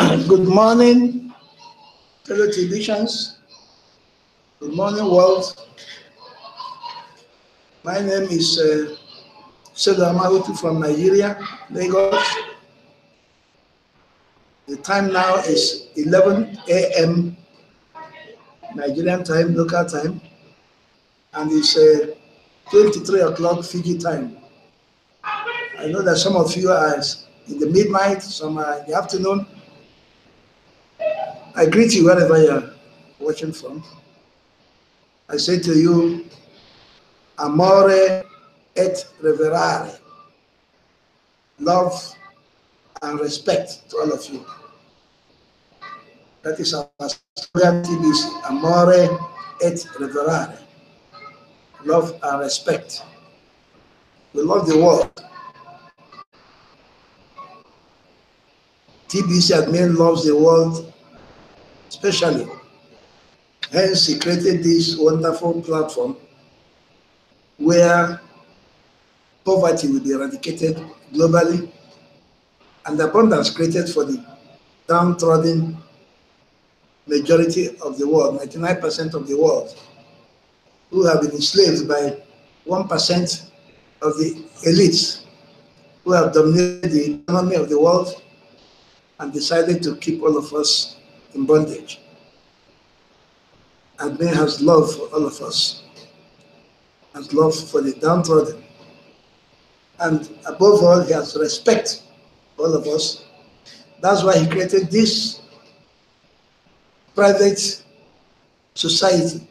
Good morning, fellow Tbcans. Good morning, world. My name is Amahaotu from Nigeria, Lagos. The time now is 11 a.m. Nigerian time, local time, and it's 23 o'clock Fiji time. I know that some of you are in the midnight, some are in the afternoon. I greet you wherever you're watching from. I say to you, amore et reverare. Love and respect to all of you. That is our slogan, Tbc, amore et reverare. Love and respect. We love the world. Tbc admin loves the world, especially. Hence, he created this wonderful platform where poverty will be eradicated globally and abundance created for the downtrodden majority of the world, 99% of the world, who have been enslaved by 1% of the elites who have dominated the economy of the world and decided to keep all of us in bondage. And man has love for all of us, has love for the downtrodden. And above all, he has respect for all of us. That's why he created this private society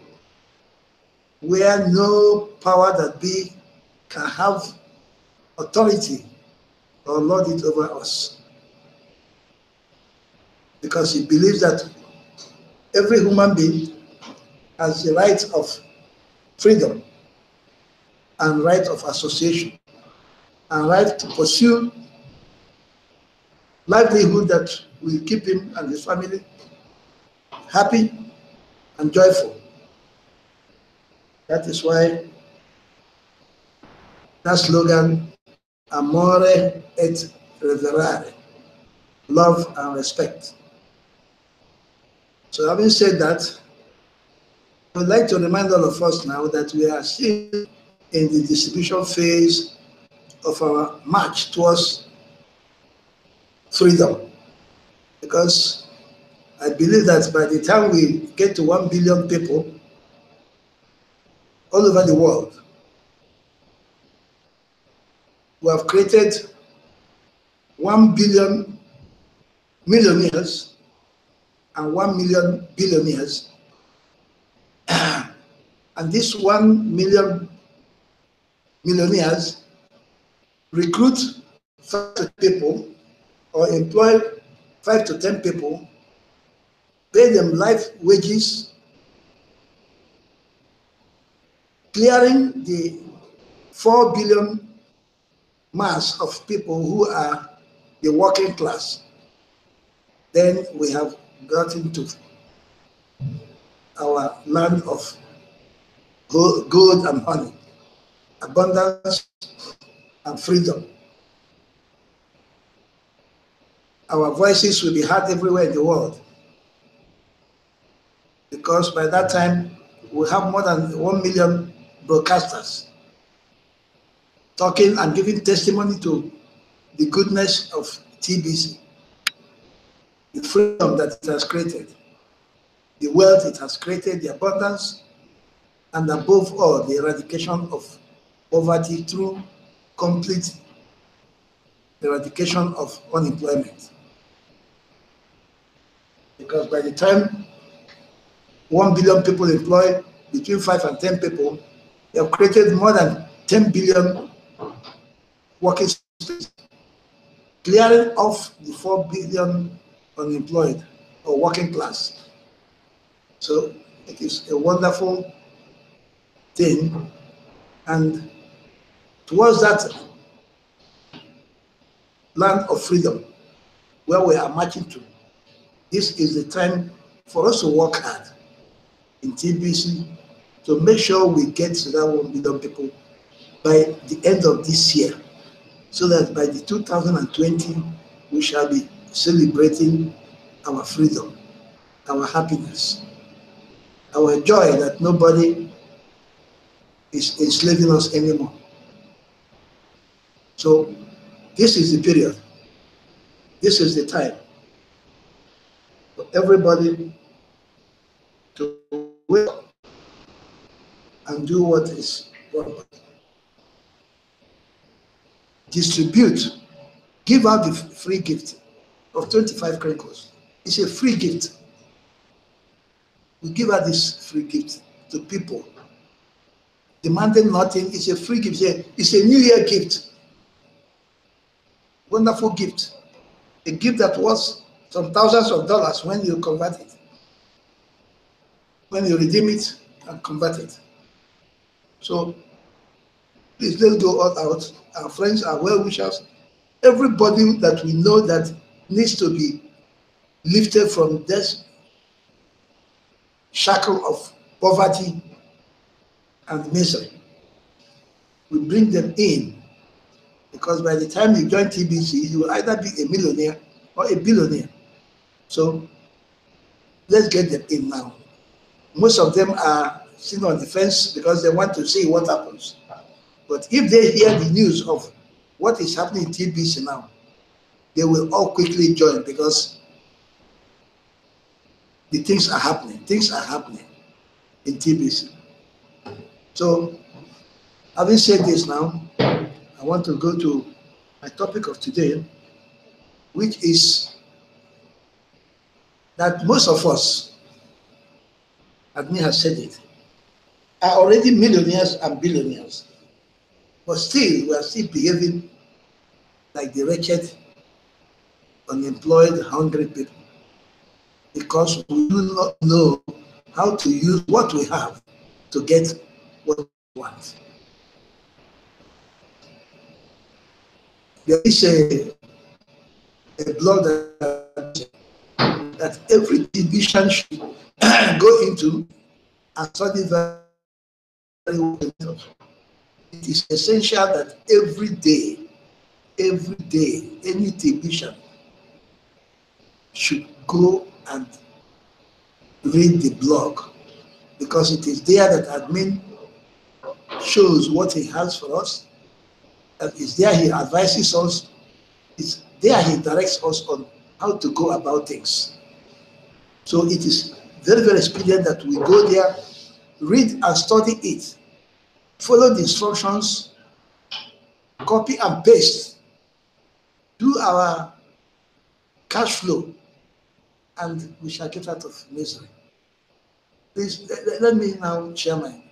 where no power that be can have authority or lord it over us. Because he believes that every human being has the right of freedom and right of association and right to pursue livelihood that will keep him and his family happy and joyful. That is why that slogan, amore et reverare, love and respect. So having said that, I would like to remind all of us now that we are still in the distribution phase of our march towards freedom. Because I believe that by the time we get to 1 billion people all over the world, we have created 1 billion millionaires and 1 million billionaires. And these 1 million millionaires recruit 5 to 10 people or employ 5 to 10 people, pay them life wages, clearing the 4 billion mass of people who are the working class. Then we have gotten to our land of gold and honey, abundance and freedom. Our voices will be heard everywhere in the world, because by that time we have more than 1 million broadcasters talking and giving testimony to the goodness of Tbc, the freedom that it has created, the wealth it has created, the abundance, and above all, the eradication of poverty through complete eradication of unemployment. Because by the time 1 billion people employ between 5 and 10 people, they have created more than 10 billion working space, clearing off the 4 billion unemployed or working class. So it is a wonderful thing. And towards that land of freedom where we are marching to, this is the time for us to work hard in Tbc to make sure we get to that 1 billion people by the end of this year, so that by the 2020 we shall be celebrating our freedom, our happiness, our joy that nobody is enslaving us anymore. So this is the period. This is the time for everybody to wake up and do what is proper. Distribute, give out the free gift of 25 crinkles. It's a free gift. We give out this free gift to people, demanding nothing. It's a free gift. It's a New Year gift. Wonderful gift. A gift that was some thousands of dollars when you convert it, when you redeem it and convert it. So please, let's go all out. Our friends, our well-wishers, everybody that we know that needs to be lifted from this shackle of poverty and misery. We bring them in, because by the time you join TBC, you will either be a millionaire or a billionaire. So let's get them in now. Most of them are sitting on the fence because they want to see what happens. But if they hear the news of what is happening in TBC now, they will all quickly join, because the things are happening. Things are happening in TBC. So, having said this now, I want to go to my topic of today, which is that most of us, Admin has said it, are already millionaires and billionaires, but still we are still behaving like the wretched, unemployed, hungry people, because we do not know how to use what we have to get what we want. There is a blog that every division should go into and study very well. It is essential that every day, any division should go and read the blog, because it is there that admin shows what he has for us. And it's there he advises us. It's there he directs us on how to go about things. So it is very, very expedient that we go there, read and study it, follow the instructions, copy and paste, do our cash flow, and we shall get out of misery. Please let me now share my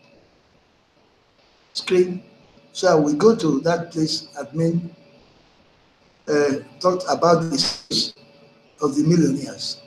screen. So we go to that place. Admin talked about this of the millionaires.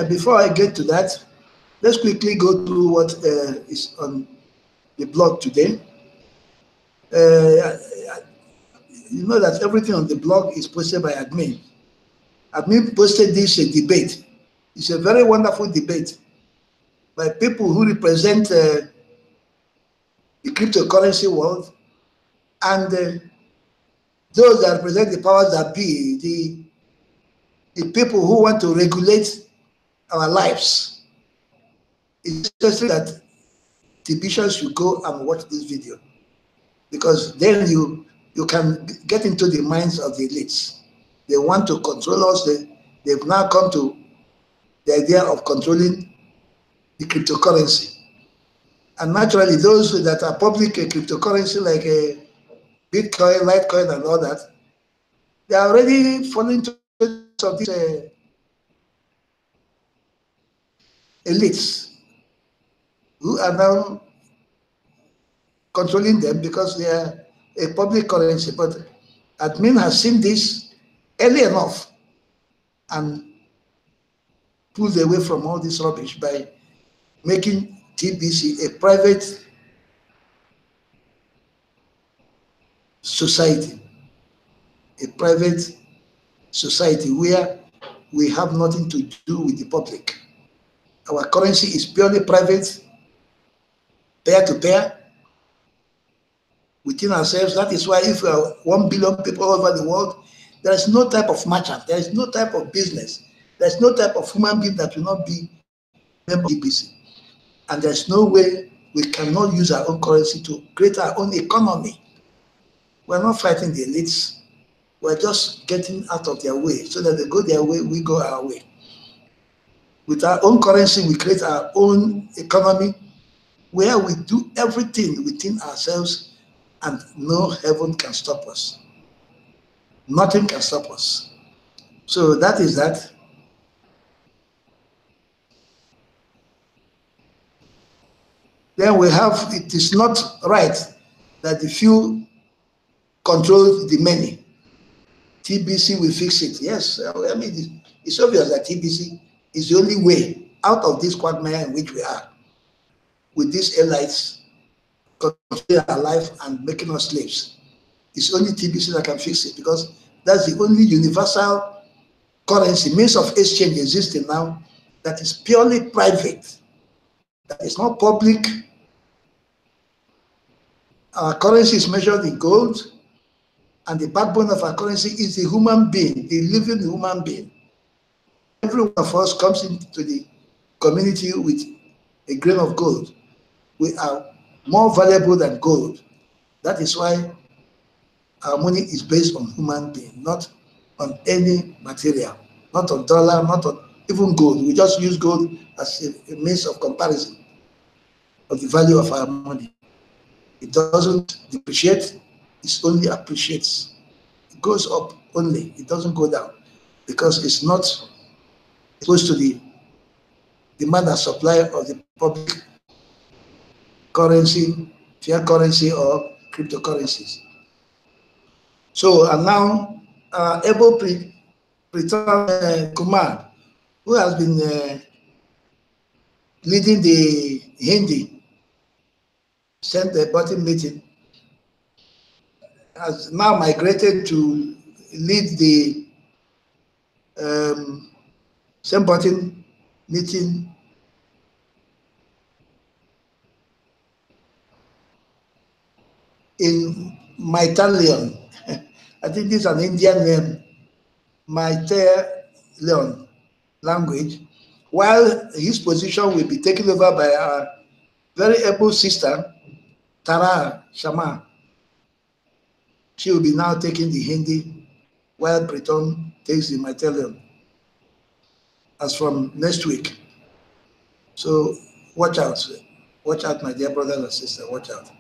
Before I get to that, let's quickly go through what is on the blog today. You know that everything on the blog is posted by admin. Admin posted this debate. It's a very wonderful debate by people who represent the cryptocurrency world and those that represent the powers that be, the people who want to regulate our lives. It's necessary that divisions should go and watch this video, because then you can get into the minds of the elites. They want to control us. They've now come to the idea of controlling the cryptocurrency. And naturally, those that are public cryptocurrency like Bitcoin, Litecoin, and all that, they are already falling into some of these elites who are now controlling them because they are a public currency. But admin has seen this early enough and pulled away from all this rubbish by making TBC, a private society, where we have nothing to do with the public. Our currency is purely private, peer-to-peer, within ourselves. That is why if we are 1 billion people all over the world, there is no type of merchant, there is no type of business, there is no type of human being that will not be a member of TBC. And there's no way we cannot use our own currency to create our own economy. We're not fighting the elites. We're just getting out of their way so that they go their way, we go our way. With our own currency, we create our own economy where we do everything within ourselves and no heaven can stop us. Nothing can stop us. So that is that. Then we have, it is not right that the few control the many. TBC will fix it. Yes, I mean, it's obvious that TBC is the only way out of this quagmire in which we are, with these elites controlling our life and making us slaves. It's only TBC that can fix it, because that's the only universal currency, means of exchange existing now that is purely private, that is not public. Our currency is measured in gold, and the backbone of our currency is the human being, the living human being. Every one of us comes into the community with a grain of gold. We are more valuable than gold. That is why our money is based on human being, not on any material, not on dollar, not on even gold. We just use gold as a means of comparison of the value of our money. It doesn't depreciate, it only appreciates. It goes up only, it doesn't go down, because it's not exposed to the demand and supply of the public currency, fiat currency, or cryptocurrencies. So, and now, Able Pritam Kumar, who has been leading the Hindi Center button meeting, has now migrated to lead the same button meeting in Maitalian. I think this is an Indian name, Maitalian language, while his position will be taken over by our very able sister, Tara Sharma. She will be now taking the Hindi, while Pritam takes the Maitalian as from next week. So watch out, my dear brothers and sisters, watch out.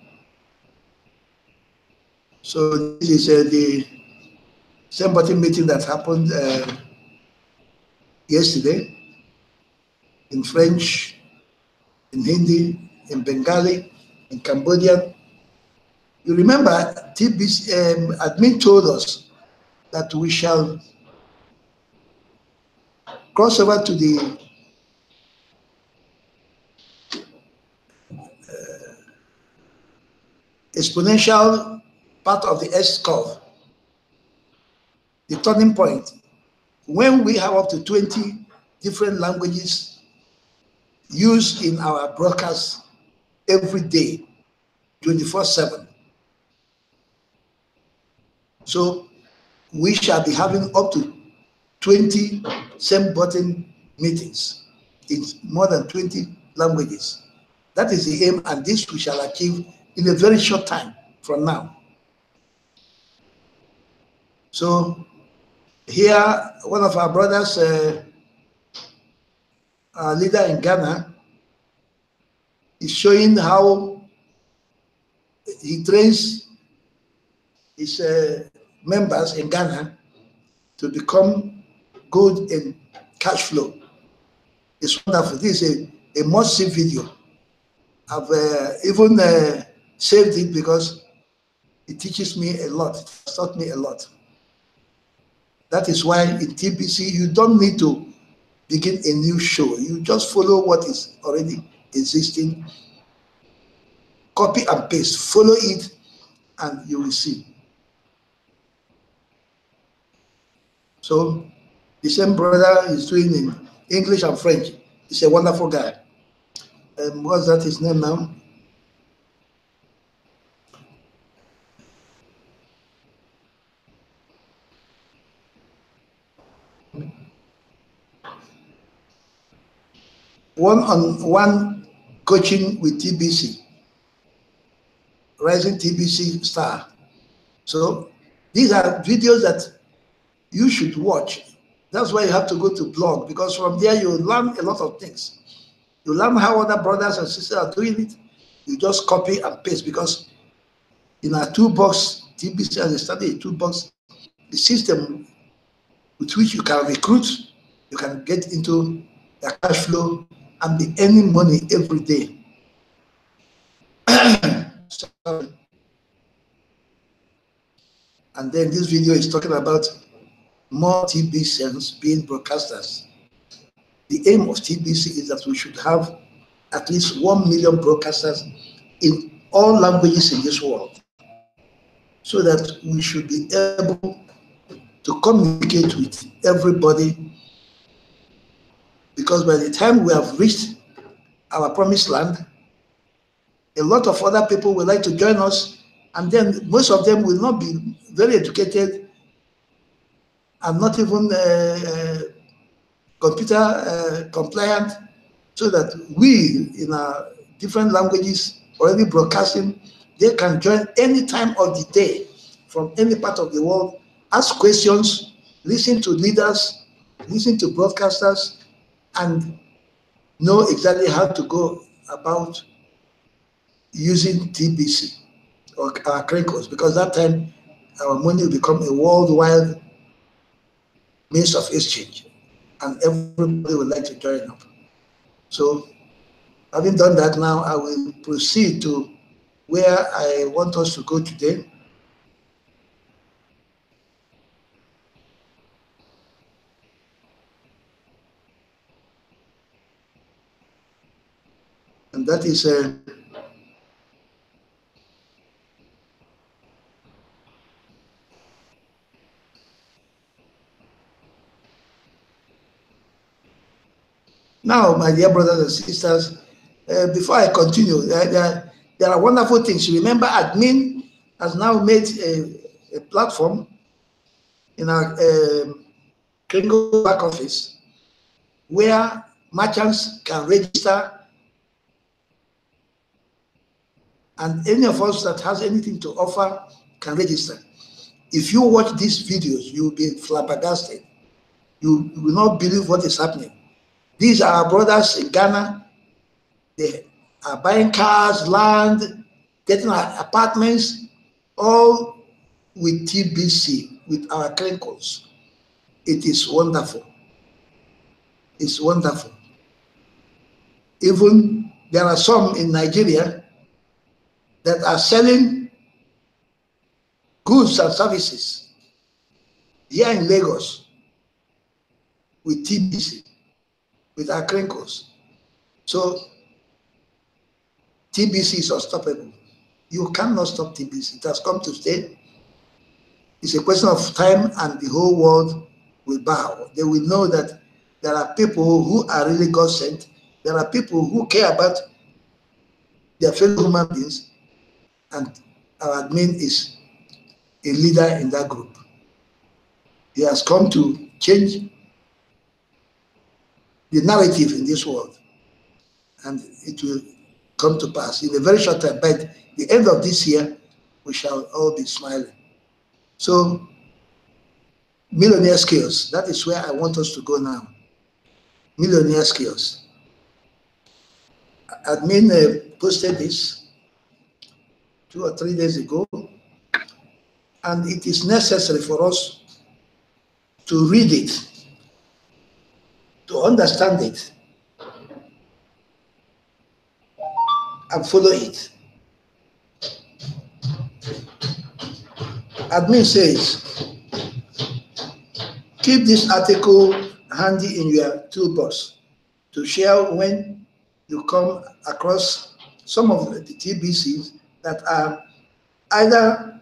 So this is the same button meeting that happened yesterday in French, in Hindi, in Bengali, in Cambodian. You remember, TBC admin told us that we shall cross over to the exponential part of the S-curve, the turning point, when we have up to 20 different languages used in our broadcasts every day, 24/7. So we shall be having up to 20 same button meetings in more than 20 languages. That is the aim, and this we shall achieve in a very short time from now. So here, one of our brothers, our leader in Ghana, is showing how he trains his members in Ghana to become good in cash flow. It's wonderful. This is a must-see video. I've even saved it because it teaches me a lot. It has taught me a lot. That is why in TBC, you don't need to begin a new show. You just follow what is already existing. Copy and paste, follow it, and you will see. So the same brother is doing in English and French. He's a wonderful guy. What's that his name now? One-on-one coaching with TBC, rising TBC star. So these are videos that you should watch. That's why you have to go to blog, because from there you learn a lot of things. You learn how other brothers and sisters are doing it. You just copy and paste, because in our toolbox, TBC has studied a toolbox, the system with which you can recruit, you can get into the cash flow and be earning money every day. So, and then this video is talking about more TBCs being broadcasters. The aim of TBC is that we should have at least 1 million broadcasters in all languages in this world, so that we should be able to communicate with everybody, because by the time we have reached our promised land, a lot of other people would like to join us, and then most of them will not be very educated and not even computer compliant, so that we in our different languages already broadcasting, they can join any time of the day from any part of the world, ask questions, listen to leaders, listen to broadcasters, and know exactly how to go about using TBC or our crinkles, because that time our money will become a worldwide means of exchange, and everybody would like to join up. So having done that, now I will proceed to where I want us to go today. And that is now, my dear brothers and sisters, before I continue, there are wonderful things. Remember, admin has now made a platform in our Kringle back office where merchants can register, and any of us that has anything to offer can register. If you watch these videos, you will be flabbergasted. You will not believe what is happening. These are our brothers in Ghana. They are buying cars, land, getting apartments, all with TBC, with our crinkles. It is wonderful. It's wonderful. Even there are some in Nigeria that are selling goods and services here in Lagos with TBC, with our crinkles. So TBC is unstoppable. You cannot stop TBC. It has come to stay. It's a question of time, and the whole world will bow. They will know that there are people who are really God sent. There are people who care about their fellow human beings, and our admin is a leader in that group. He has come to change the narrative in this world, and it will come to pass in a very short time. By the end of this year, we shall all be smiling. So, millionaire skills, that is where I want us to go now. Millionaire skills. Admin posted this 2 or 3 days ago, and it is necessary for us to read it, to understand it, and follow it. Admin says, keep this article handy in your toolbox to share when you come across some of the TBCs that are either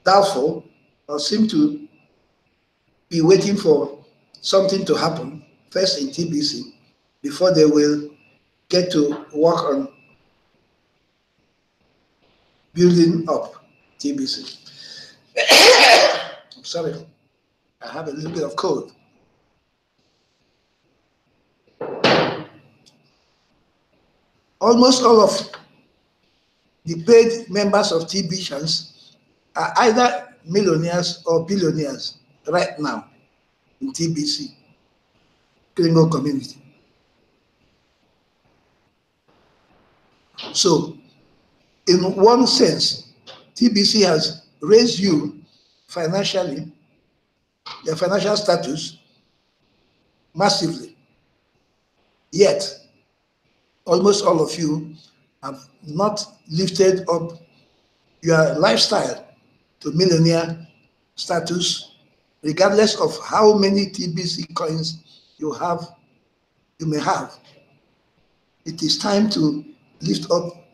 doubtful or seem to be waiting for something to happen first in TBC before they will get to work on building up TBC. I'm sorry, I have a little bit of cold. Almost all of the paid members of TBCans are either millionaires or billionaires right now in TBC, criminal community. So, in one sense, TBC has raised you financially, your financial status, massively. Yet, almost all of you have not lifted up your lifestyle to millionaire status, regardless of how many TBC coins you may have. It is time to lift up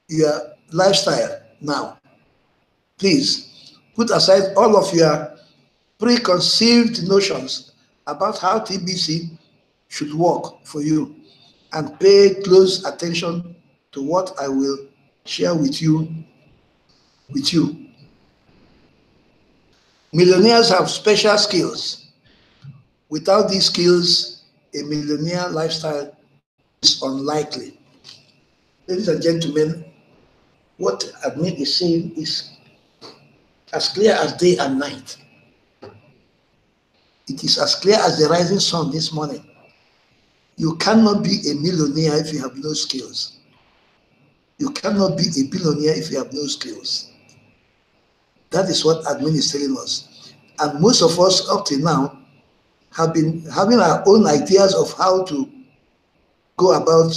your lifestyle now. Please put aside all of your preconceived notions about how TBC should work for you and pay close attention to what I will share with you. Millionaires have special skills. Without these skills, a millionaire lifestyle is unlikely. Ladies and gentlemen, what admin is saying is as clear as day and night. It is as clear as the rising sun this morning. You cannot be a millionaire if you have no skills. You cannot be a billionaire if you have no skills. That is what admin is telling us. And most of us up to now have been having our own ideas of how to go about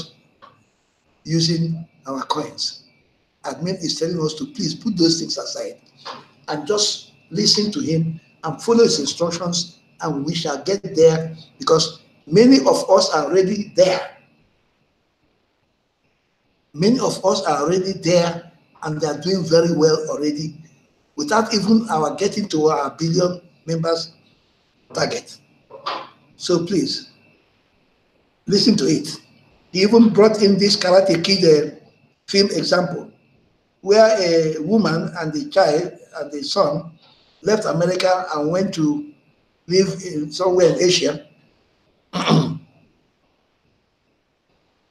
using our coins. Admin is telling us to please put those things aside and just listen to him and follow his instructions, and we shall get there, because many of us are already there. Many of us are already there, and they are doing very well already without even our getting to our billion members target. So please, listen to it. He even brought in this Karate Kid film example, where a woman and the child and the son left America and went to live somewhere in Asia. And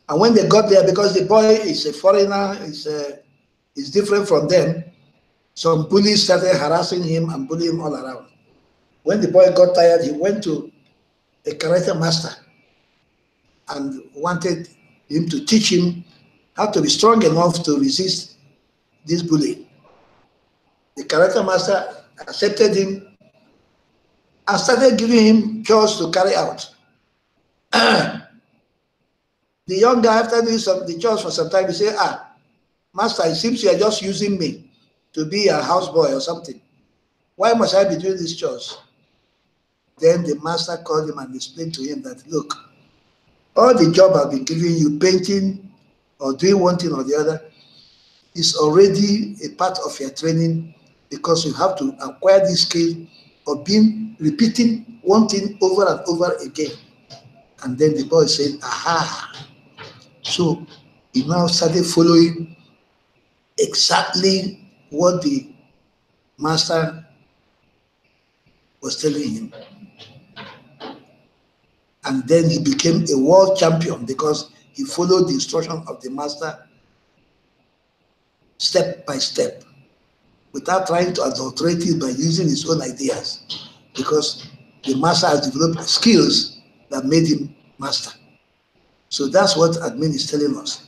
when they got there, because the boy is a foreigner, is different from them, some bullies started harassing him and bullying him all around. When the boy got tired, he went to a karate master and wanted him to teach him how to be strong enough to resist this bullying. The karate master accepted him and started giving him chores to carry out. The young guy, after doing the chores for some time, he said, master, it seems you are just using me to be a houseboy or something. Why must I be doing these chores? Then the master called him and explained to him that, look, all the job I've been giving you, painting or doing one thing or the other, is already a part of your training, because you have to acquire this skill of repeating one thing over and over again. And then the boy said, aha. So he now started following exactly what the master was telling him. And then he became a world champion because he followed the instruction of the master step by step, without trying to adulterate it by using his own ideas, because the master has developed skills that made him master. So that's what admin is telling us.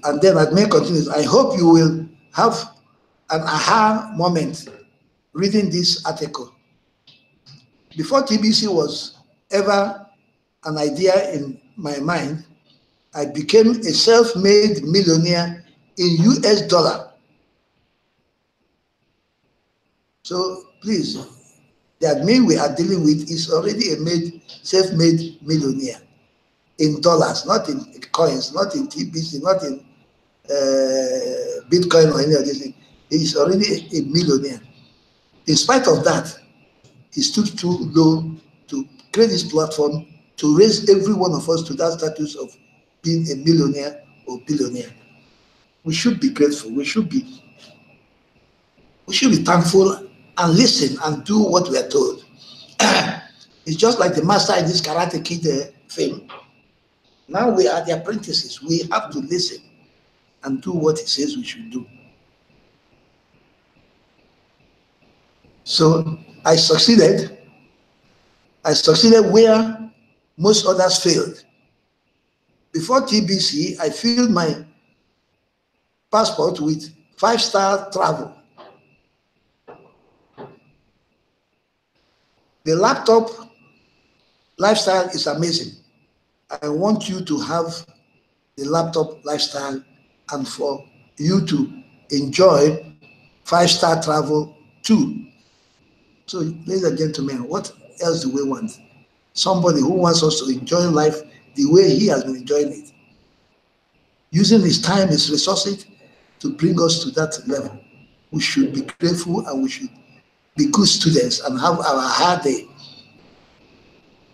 And then admin continues, I hope you will have an aha moment reading this article. Before TBC was ever an idea in my mind, I became a self-made millionaire in US dollar. So please, the admin we are dealing with is already a self-made millionaire. in dollars, not in coins, not in TBC, not in Bitcoin or any of these things. He's already a millionaire. In spite of that, he stood too low to create this platform to raise every one of us to that status of being a millionaire or billionaire. We should be grateful. We should be thankful and listen and do what we are told. It's just like the master in this Karate Kid film. Now we are the apprentices. We have to listen and do what he says we should do. So I succeeded. I succeeded where most others failed. Before TBC, I filled my passport with 5-star travel. The laptop lifestyle is amazing. I want you to have the laptop lifestyle and for you to enjoy 5-star travel too. So, ladies and gentlemen, what else do we want? Somebody who wants us to enjoy life the way he has been enjoying it, using his time, his resources to bring us to that level. We should be grateful and we should be good students and have our hard day.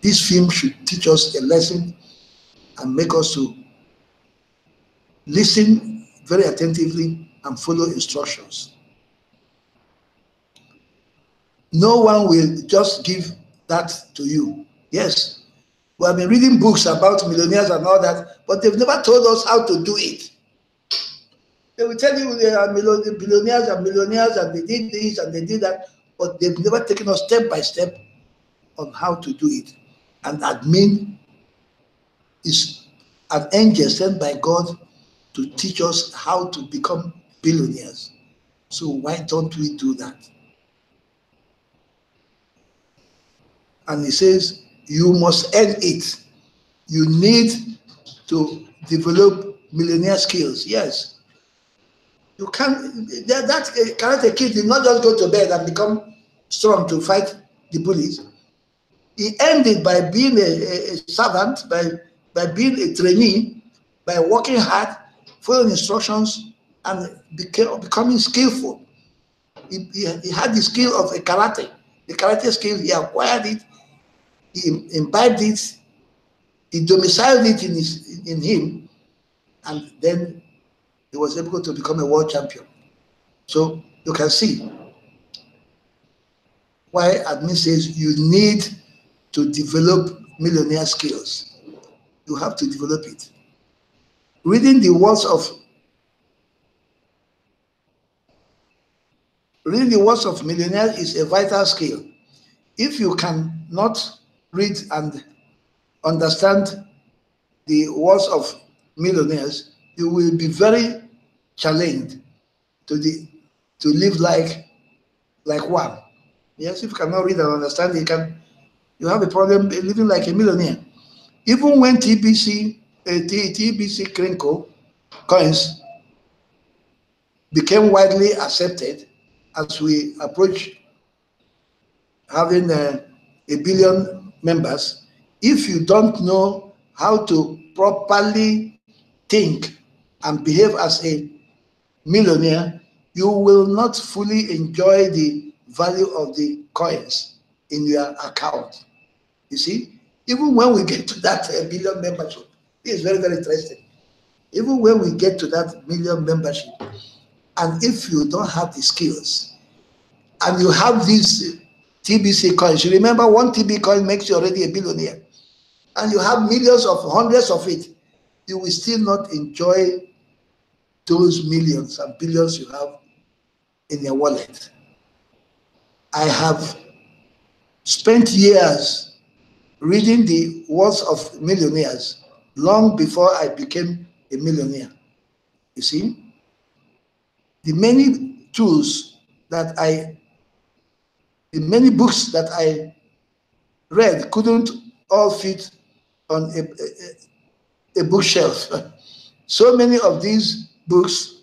This film should teach us a lesson and make us to listen very attentively and follow instructions. No one will just give that to you. Yes, we have been reading books about millionaires and all that, but they've never told us how to do it. They will tell you they are billionaires and millionaires and they did this and they did that, but they've never taken us step by step on how to do it. And admin is an angel sent by God to teach us how to become billionaires. So why don't we do that? And he says, you must earn it. You need to develop millionaire skills. Yes. You can't, that Karate Kid did not just go to bed and become strong to fight the bullies. He earned it by being a servant, by being a trainee, by working hard, following instructions, and becoming skillful. He had the skill of a karate. The karate skill, he acquired it, he imbibed it, he domiciled it in him, and then he was able to become a world champion. So you can see why admin says you need to develop millionaire skills. You have to develop it. Reading the words of millionaires is a vital skill. If you cannot read and understand the words of millionaires, you will be very challenged to live like one. Yes, if you cannot read and understand, you have a problem living like a millionaire. Even when TBC Crinkle coins became widely accepted as we approach having a billion members, if you don't know how to properly think and behave as a millionaire, you will not fully enjoy the value of the coins in your account. You see, even when we get to that billion membership, it is very, very interesting. Even when we get to that million membership, and if you don't have the skills, and you have these TBC coins, you remember one TB coin makes you already a billionaire, and you have millions of hundreds of it, you will still not enjoy those millions and billions you have in your wallet. I have spent years reading the words of millionaires long before I became a millionaire. You see, the many tools that the many books that I read couldn't all fit on a bookshelf. So many of these books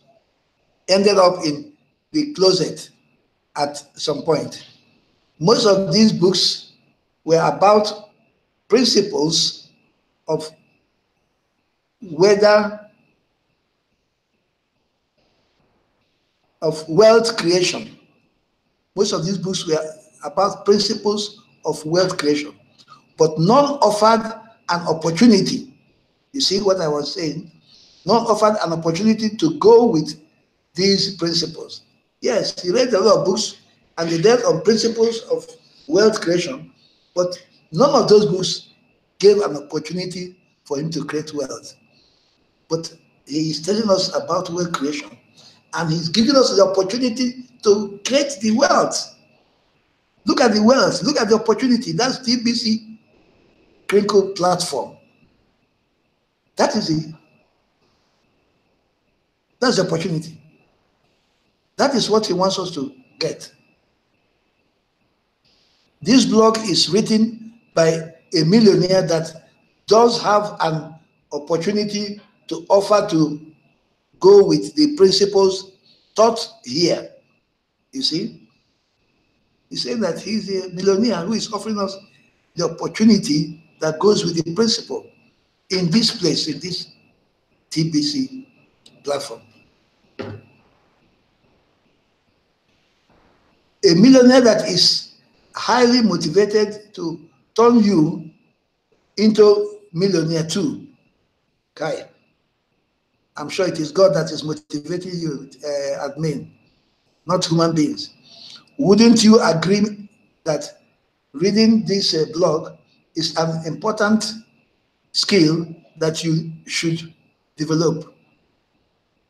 ended up in the closet at some point. Most of these books were about principles of whether of wealth creation. Most of these books were about principles of wealth creation, but none offered an opportunity. You see what I was saying? None offered an opportunity to go with these principles. Yes, he read a lot of books and they dealt on principles of wealth creation, but none of those books gave an opportunity for him to create wealth. But he is telling us about wealth creation, and he's giving us the opportunity to create the wealth. Look at the wealth, look at the opportunity. That's TBC Crinkle platform. That's the opportunity. That is what he wants us to get. This blog is written by a millionaire that does have an opportunity to offer to go with the principles taught here. You see? He's saying that he's a millionaire who is offering us the opportunity that goes with the principle in this place, in this TBC platform. A millionaire that is highly motivated to turn you into millionaire too. Kai, I'm sure it is God that is motivating you, admin, not human beings. Wouldn't you agree that reading this blog is an important skill that you should develop?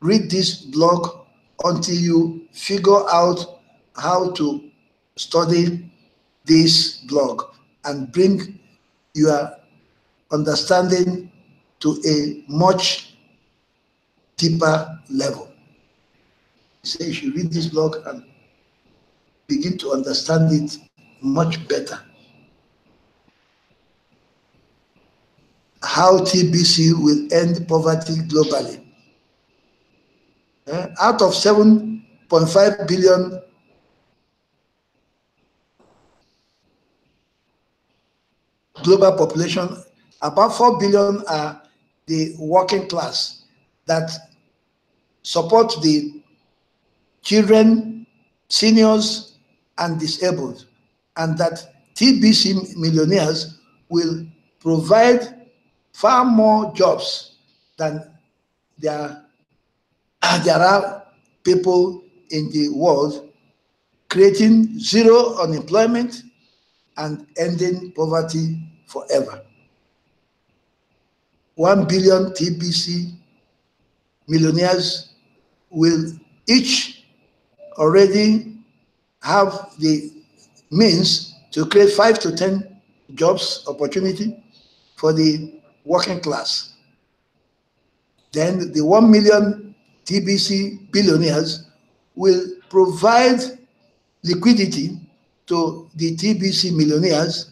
Read this blog until you figure out how to study this blog and bring your understanding to a much deeper level. So you should read this blog and begin to understand it much better. How TBC will end poverty globally. Out of 7.5 billion global population, about 4 billion are the working class that support the children, seniors, and disabled, and that TBC millionaires will provide far more jobs than there are people in the world, creating zero unemployment and ending poverty forever. 1 billion TBC millionaires will each already have the means to create 5 to 10 jobs opportunity for the working class. Then the 1 million TBC billionaires will provide liquidity to the TBC millionaires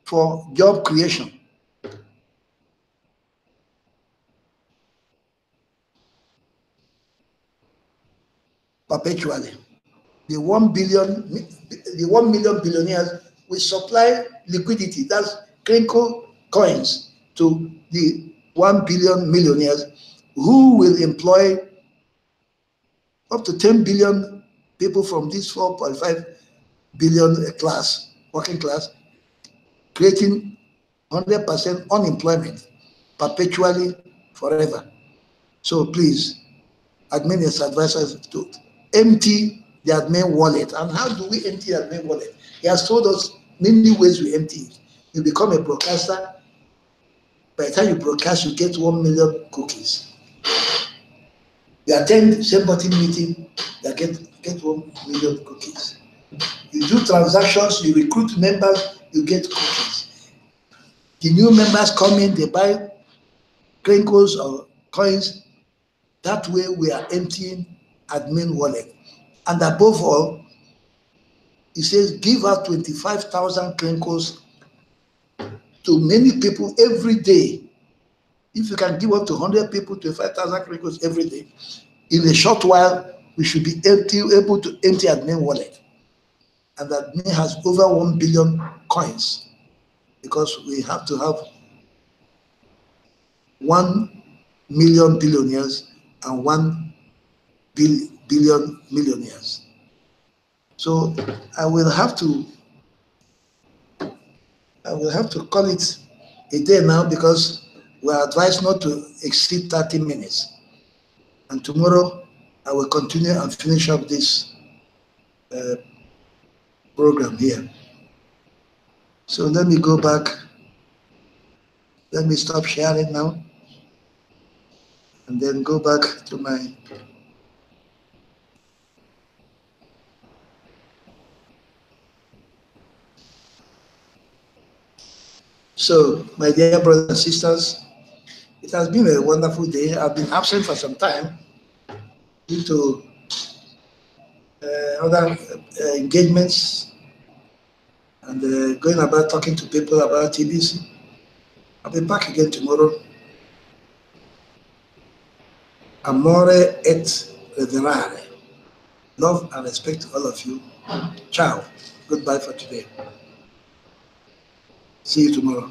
for job creation. Perpetually. The 1 million billionaires will supply liquidity, that's crinkle coins, to the 1 billion millionaires, who will employ up to 10 billion people from this 4.5 billion class, working class, creating 100% unemployment perpetually forever. So please, admin is advisors to empty the admin wallet. And how do we empty the admin wallet? He has told us many ways we empty it. You become a broadcaster. By the time you broadcast, you get 1 million cookies. You attend same button meeting, you get 1 million cookies. You do transactions, you recruit members, you get cookies. The new members come in, they buy crinkles or coins. That way we are emptying admin wallet. And above all, he says give out 25,000 crinkles to many people every day. If you can give up to 100 people 25,000 crinkles every day, in a short while, we should be able to empty admin wallet. And admin has over 1 billion coins, because we have to have 1 million billionaires and 1 billion millionaires. So I will have to call it a day now, because we are advised not to exceed 30 minutes. And tomorrow I will continue and finish up this program here. So let me go back. Let me stop sharing now and then go back to my So, my dear brothers and sisters, it has been a wonderful day. I've been absent for some time due to other engagements and going about talking to people about TBC. I'll be back again tomorrow. Amore et reverare. Love and respect to all of you. Ciao. Goodbye for today. See you tomorrow.